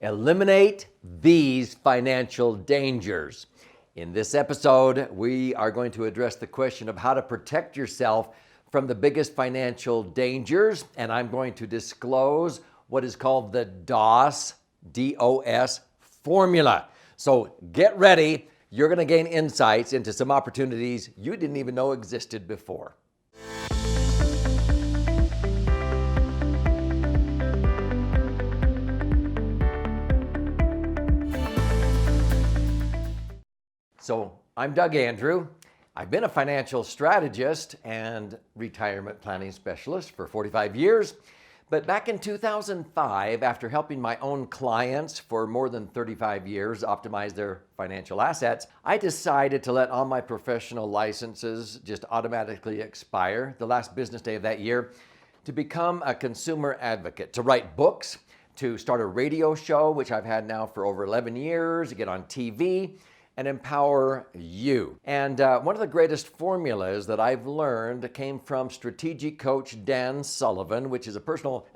Eliminate these financial dangers. In this episode, we are going to address the question of how to protect yourself from the biggest financial dangers, and I'm going to disclose what is called the DOS, D-O-S formula. So get ready. You're going to gain insights into some opportunities you didn't even know existed before. So I'm Doug Andrew. I've been a financial strategist and retirement planning specialist for 45 years. But back in 2005, after helping my own clients for more than 35 years optimize their financial assets, I decided to let all my professional licenses just automatically expire the last business day of that year to become a consumer advocate, to write books, to start a radio show, which I've had now for over 11 years, to get on TV, and empower you. And one of the greatest formulas that I've learned came from strategic coach Dan Sullivan, which is a personal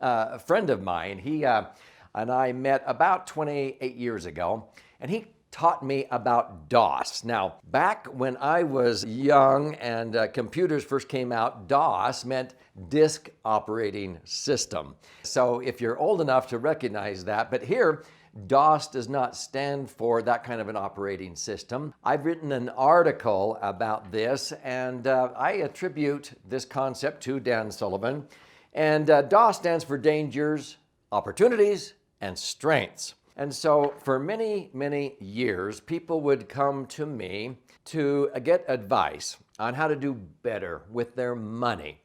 friend of mine. He and I met about 28 years ago, and he taught me about DOS. Now, back when I was young and computers first came out, DOS meant Disk Operating System. So if you're old enough to recognize that, but here, DOS does not stand for that kind of an operating system. I've written an article about this, and I attribute this concept to Dan Sullivan. And DOS stands for dangers, opportunities, and strengths. And so for many, many years, people would come to me to get advice on how to do better with their money.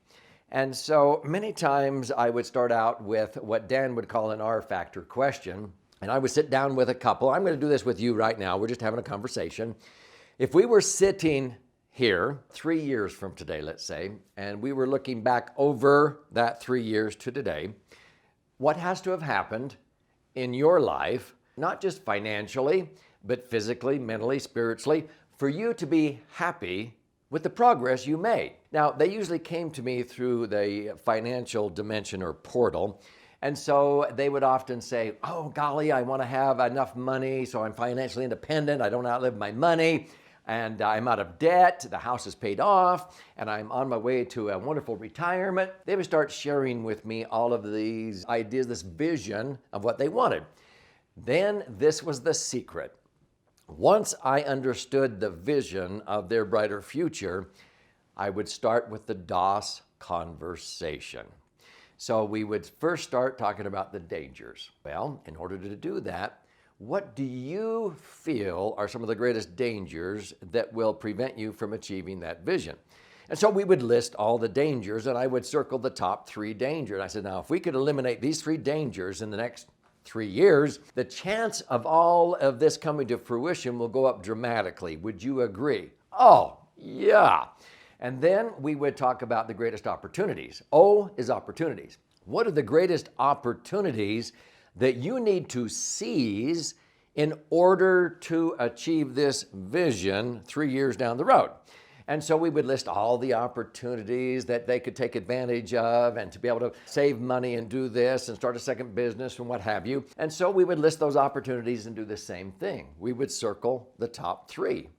And so many times I would start out with what Dan would call an R factor question. And I would sit down with a couple. I'm going to do this with you right now. We're just having a conversation. If we were sitting here 3 years from today, let's say, and we were looking back over that 3 years to today, what has to have happened in your life, not just financially, but physically, mentally, spiritually, for you to be happy with the progress you made? Now, they usually came to me through the financial dimension or portal. And so they would often say, oh, golly, I want to have enough money so I'm financially independent. I don't outlive my money, and I'm out of debt. The house is paid off, and I'm on my way to a wonderful retirement. They would start sharing with me all of these ideas, this vision of what they wanted. Then this was the secret. Once I understood the vision of their brighter future, I would start with the DOS conversation. So we would first start talking about the dangers. Well, in order to do that, what do you feel are some of the greatest dangers that will prevent you from achieving that vision? And so we would list all the dangers, and I would circle the top 3 dangers. I said, now, if we could eliminate these 3 dangers in the next 3 years, the chance of all of this coming to fruition will go up dramatically. Would you agree? Oh, yeah. And then we would talk about the greatest opportunities. O is opportunities. What are the greatest opportunities that you need to seize in order to achieve this vision 3 years down the road? And so we would list all the opportunities that they could take advantage of and to be able to save money and do this and start a second business and what have you. And so we would list those opportunities and do the same thing. We would circle the top 3.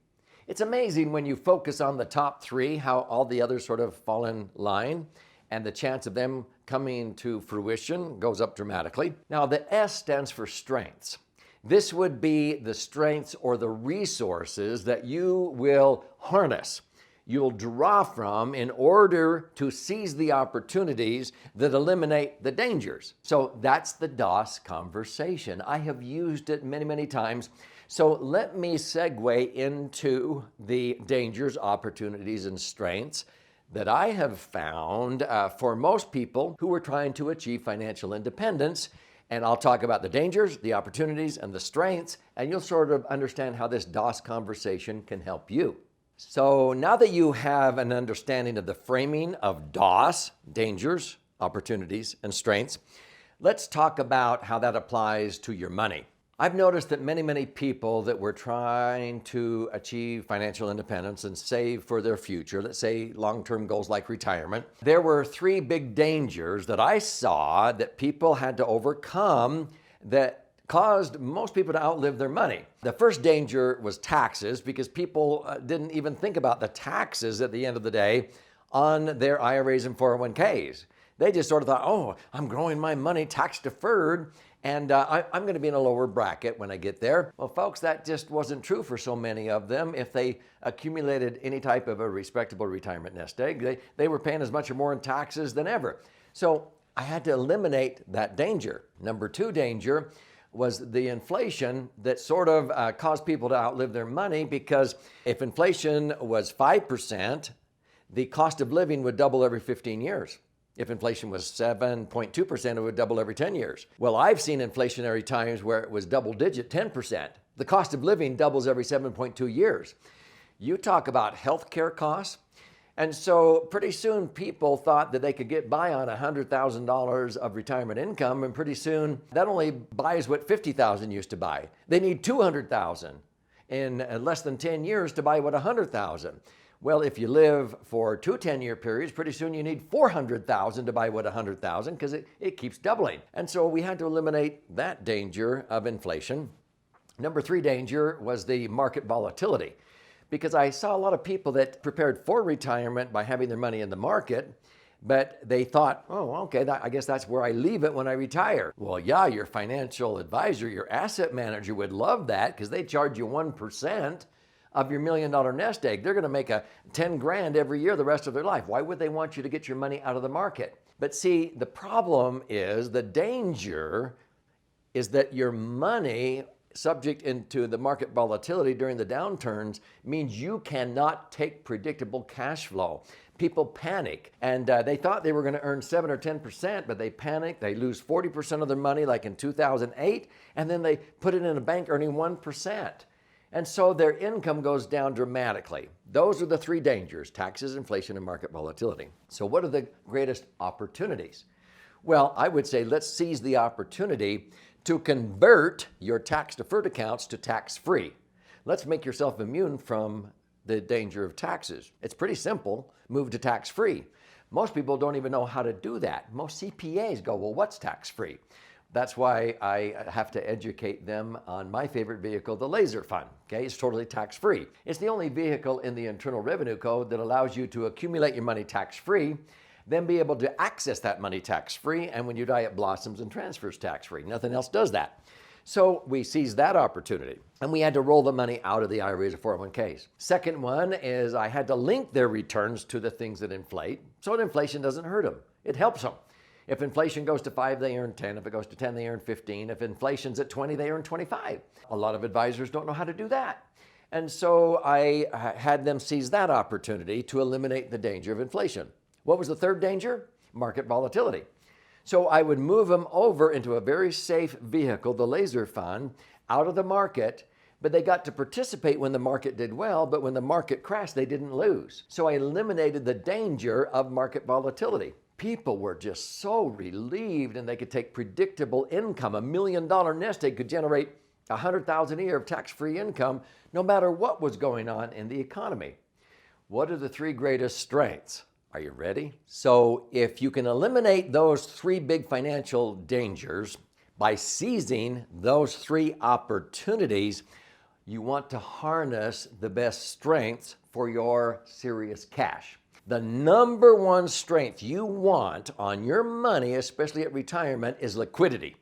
It's amazing when you focus on the top 3, how all the others sort of fall in line, and the chance of them coming to fruition goes up dramatically. Now, the S stands for strengths. This would be the strengths or the resources that you will harness, you'll draw from in order to seize the opportunities that eliminate the dangers. So that's the DOS conversation. I have used it many, many times. So let me segue into the dangers, opportunities, and strengths that I have found for most people who are trying to achieve financial independence. And I'll talk about the dangers, the opportunities, and the strengths, and you'll sort of understand how this DOS conversation can help you. So now that you have an understanding of the framing of DOS, dangers, opportunities, and strengths, let's talk about how that applies to your money. I've noticed that many people that were trying to achieve financial independence and save for their future, let's say long-term goals like retirement, there were 3 big dangers that I saw that people had to overcome that caused most people to outlive their money. The first danger was taxes, because people didn't even think about the taxes at the end of the day on their IRAs and 401ks. They just sort of thought, oh, I'm growing my money tax deferred, and I'm going to be in a lower bracket when I get there. Well, folks, that just wasn't true for so many of them. If they accumulated any type of a respectable retirement nest egg, they were paying as much or more in taxes than ever. So I had to eliminate that danger. Number two danger was the inflation that sort of caused people to outlive their money, because if inflation was 5%, the cost of living would double every 15 years. If inflation was 7.2%, it would double every 10 years. Well, I've seen inflationary times where it was double digit, 10%. The cost of living doubles every 7.2 years. You talk about healthcare costs. And so pretty soon people thought that they could get by on $100,000 of retirement income, and pretty soon that only buys what $50,000 used to buy. They need $200,000 in less than 10 years to buy what $100,000. Well, if you live for two 10-year periods, pretty soon you need $400,000 to buy what $100,000, because it keeps doubling. And so we had to eliminate that danger of inflation. Number three danger was the market volatility, because I saw a lot of people that prepared for retirement by having their money in the market, but they thought, oh, okay, I guess that's where I leave it when I retire. Well, yeah, your financial advisor, your asset manager would love that, because they charge you 1% of your $1 million nest egg. They're going to make a 10 grand every year the rest of their life. Why would they want you to get your money out of the market? But see, the problem is, the danger is that your money, subject into the market volatility during the downturns, means you cannot take predictable cash flow. People panic, and they thought they were going to earn 7 or 10%, but they panic. They lose 40% of their money, like in 2008, and then they put it in a bank earning 1%. And so their income goes down dramatically. Those are the three dangers: taxes, inflation, and market volatility. So what are the greatest opportunities? Well, I would say let's seize the opportunity to convert your tax-deferred accounts to tax-free. Let's make yourself immune from the danger of taxes. It's pretty simple. Move to tax-free. Most people don't even know how to do that. Most CPAs go, well, what's tax-free? That's why I have to educate them on my favorite vehicle, the laser fund. Okay, it's totally tax-free. It's the only vehicle in the Internal Revenue Code that allows you to accumulate your money tax-free, then be able to access that money tax-free, and when you die, it blossoms and transfers tax-free. Nothing else does that. So we seized that opportunity, and we had to roll the money out of the IRAs or 401ks. Second one is I had to link their returns to the things that inflate, so that inflation doesn't hurt them. It helps them. If inflation goes to 5, they earn 10. If it goes to 10, they earn 15. If inflation's at 20, they earn 25. A lot of advisors don't know how to do that. And so I had them seize that opportunity to eliminate the danger of inflation. What was the third danger? Market volatility. So I would move them over into a very safe vehicle, the laser fund, out of the market, but they got to participate when the market did well, but when the market crashed, they didn't lose. So I eliminated the danger of market volatility. People were just so relieved, and they could take predictable income. $1 million nest egg could generate $100,000 a year of tax-free income, no matter what was going on in the economy. What are the three greatest strengths? Are you ready? So if you can eliminate those three big financial dangers by seizing those three opportunities, you want to harness the best strengths for your serious cash. The number one strength you want on your money, especially at retirement, is liquidity.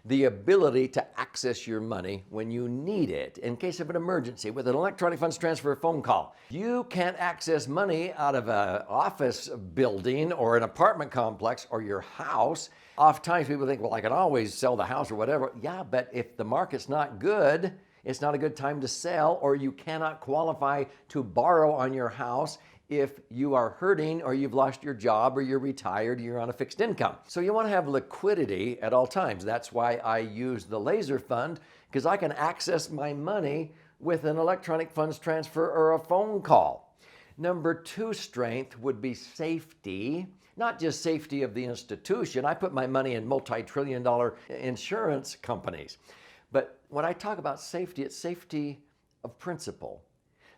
The ability to access your money when you need it in case of an emergency with an electronic funds transfer phone call. You can't access money out of an office building or an apartment complex or your house. Oftentimes people think, well, I can always sell the house or whatever. Yeah, but if the market's not good, it's not a good time to sell, or you cannot qualify to borrow on your house if you are hurting or you've lost your job or you're retired, you're on a fixed income. So you want to have liquidity at all times. That's why I use the laser fund, because I can access my money with an electronic funds transfer or a phone call. Number two strength would be safety, not just safety of the institution. I put my money in multi-trillion-dollar insurance companies. But when I talk about safety, it's safety of principle.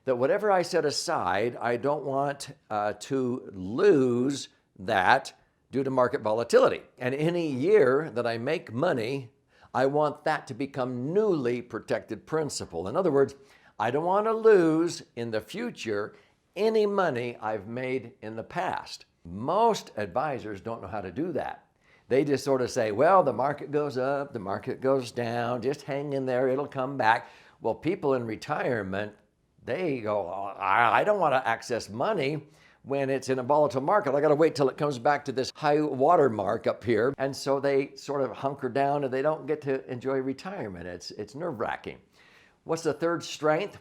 That whatever I set aside, I don't want to lose that due to market volatility. And any year that I make money, I want that to become newly protected principal. In other words, I don't want to lose in the future any money I've made in the past. Most advisors don't know how to do that. They just sort of say, well, the market goes up, the market goes down, just hang in there, it'll come back. Well, people in retirement, they go, I don't want to access money when it's in a volatile market. I got to wait till it comes back to this high water mark up here. And so they sort of hunker down and they don't get to enjoy retirement. It's nerve-wracking. What's the third strength?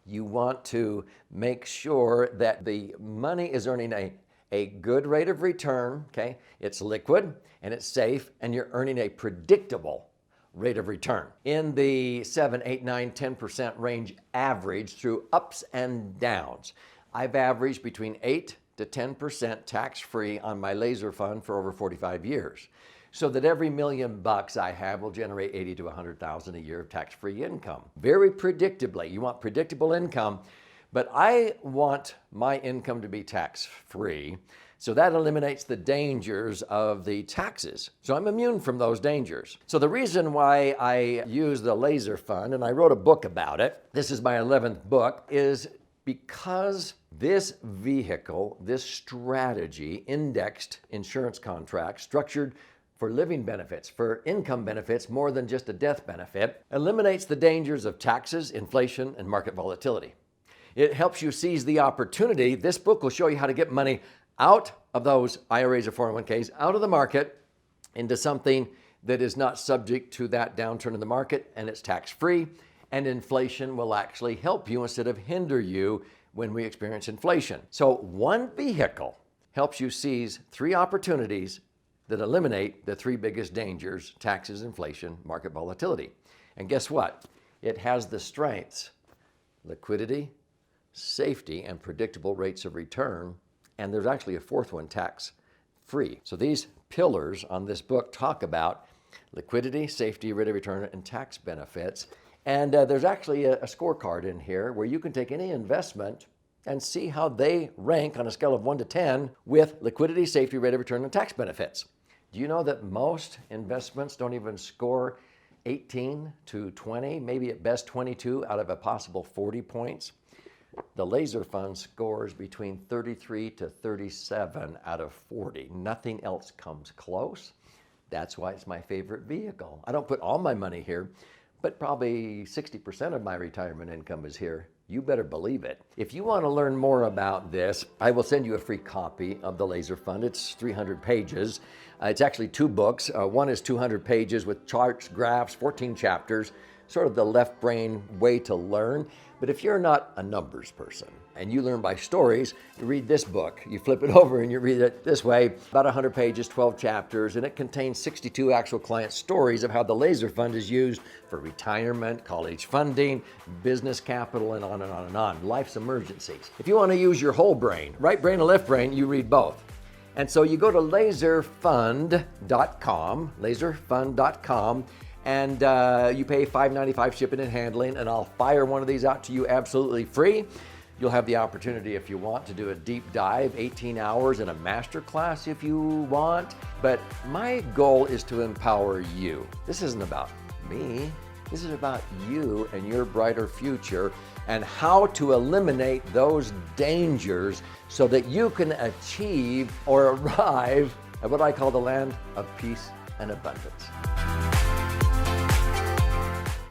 You want to make sure that the money is earning a good rate of return, okay? It's liquid and it's safe and you're earning a predictable rate of return. In the 7, 8, 9, 10% range average through ups and downs. I've averaged between 8 to 10% tax-free on my laser fund for over 45 years. So that every $1 million I have will generate $80,000 to $100,000 a year of tax-free income. Very predictably. You want predictable income, but I want my income to be tax-free. So that eliminates the dangers of the taxes. So I'm immune from those dangers. So the reason why I use the laser fund, and I wrote a book about it, this is my 11th book, is because this vehicle, this strategy, indexed insurance contract, structured for living benefits, for income benefits more than just a death benefit, eliminates the dangers of taxes, inflation, and market volatility. It helps you seize the opportunity. This book will show you how to get money out of those IRAs or 401ks, out of the market, into something that is not subject to that downturn in the market, and it's tax-free, and inflation will actually help you instead of hinder you when we experience inflation. So one vehicle helps you seize 3 opportunities that eliminate the 3 biggest dangers: taxes, inflation, market volatility. And guess what? It has the strengths: liquidity, safety, and predictable rates of return. And there's actually a 4th one, tax-free. So these pillars on this book talk about liquidity, safety, rate of return, and tax benefits. And there's actually a scorecard in here where you can take any investment and see how they rank on a scale of 1 to 10 with liquidity, safety, rate of return, and tax benefits. Do you know that most investments don't even score 18 to 20, maybe at best 22 out of a possible 40 points? The laser fund scores between 33 to 37 out of 40. Nothing else comes close. That's why it's my favorite vehicle. I don't put all my money here, but probably 60% of my retirement income is here. You better believe it. If you want to learn more about this, I will send you a free copy of the Laser Fund. It's 300 pages. It's actually 2 books. One is 200 pages with charts, graphs, 14 chapters, sort of the left brain way to learn. But if you're not a numbers person and you learn by stories, you read this book. You flip it over and you read it this way, about 100 pages, 12 chapters, and it contains 62 actual client stories of how the Laser Fund is used for retirement, college funding, business capital, and on and on and on. Life's emergencies. If you want to use your whole brain, right brain and left brain, you read both. And so you go to laserfund.com, and you pay $5.95 shipping and handling, and I'll fire one of these out to you absolutely free. You'll have the opportunity, if you want, to do a deep dive, 18 hours in a master class if you want. But my goal is to empower you. This isn't about me. This is about you and your brighter future and how to eliminate those dangers so that you can achieve or arrive at what I call the land of peace and abundance.